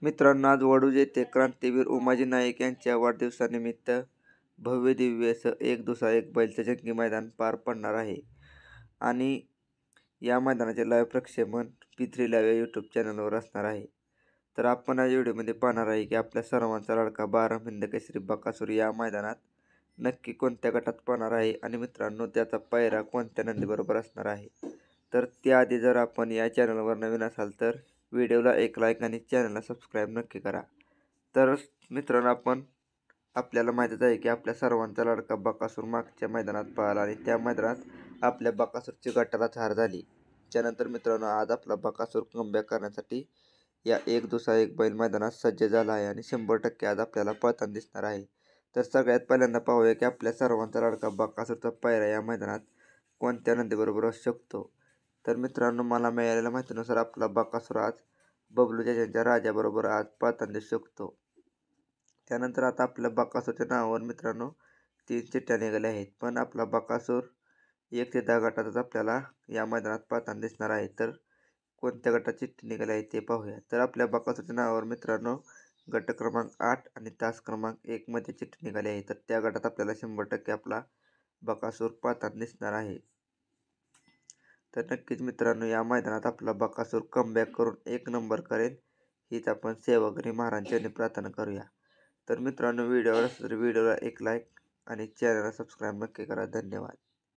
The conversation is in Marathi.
मित्रांनो, आज वडूज येथे क्रांतीवीर उमाजी नाईक यांच्या वाढदिवसानिमित्त भव्य दिव्य असं एक दुसरा एक बैलचं जंगी मैदान पार पडणार आहे. आणि या मैदानाचे लाईव्ह प्रक्षेपण P3 लाईव्ह या यूट्यूब चॅनलवर असणार आहे. तर आपण या व्हिडिओमध्ये पाहणार आहे की आपल्या सर्वांचा लाडका 12 हिंद केसरी बकासूर या मैदानात नक्की कोणत्या गटात पळणार आहे आणि मित्रांनो त्याचा पायरा कोणत्या नंदीबरोबर असणार आहे. तर त्याआधी जर आपण या चॅनलवर नवीन असाल तर व्हिडिओला एक लाईक आणि चॅनलला सबस्क्राईब नक्की करा. तर मित्रांनो, आपल्याला माहीतच आहे की आपल्या सर्वांचा लाडका बकासूर मागच्या मैदानात पळाला आणि त्या मैदानात आपल्या बकासूरची गटालाच हार झाली. त्यानंतर मित्रांनो, आज आपला बकासूर कमबॅक करण्यासाठी या एक दुसरा एक बैल मैदानात सज्ज झाला आहे आणि 100% आज आपल्याला पळताना दिसणार आहे. तर सगळ्यात पहिल्यांदा पाहूया की आपल्या सर्वांचा लाडका बकासूरचा पायरा या मैदानात कोणत्या नंदीबरोबर असू शकतो. तर मित्रांनो, मला मिळालेल्या माहितीनुसार आपला बकासूर आज बबलू जॅक्सनच्या राजाबरोबर आज पळताना दिसू शकतो. त्यानंतर आता आपल्या बकासूरच्या नावावर मित्रांनो 3 चिठ्ठ्या निघाल्या आहेत, पण आपला बकासूर 1 ते 10 गटातच आपल्याला या मैदानात पळताना दिसणार आहे. तर कोणत्या गटात चिठ्ठी निघाली आहे ते पाहूया. तर आपल्या बकासूरच्या नावावर मित्रांनो गट क्रमांक 8 आणि तास क्रमांक 1 मध्ये चिठ्ठी निघाली आहे. तर त्या गटात आपल्याला 100% आपला बकासूर पळताना दिसणार आहे. तर नक्कीच मित्रांनो, या मैदानात आपला बकासूर कमबॅक करून 1 नंबर करेल हीच आपण सेवागिरी महाराजांची प्रार्थना करूया. तर मित्रांनो, व्हिडिओ आवडला तर व्हिडिओला एक लाईक आणि चॅनलला सबस्क्राईब नक्की करा. धन्यवाद.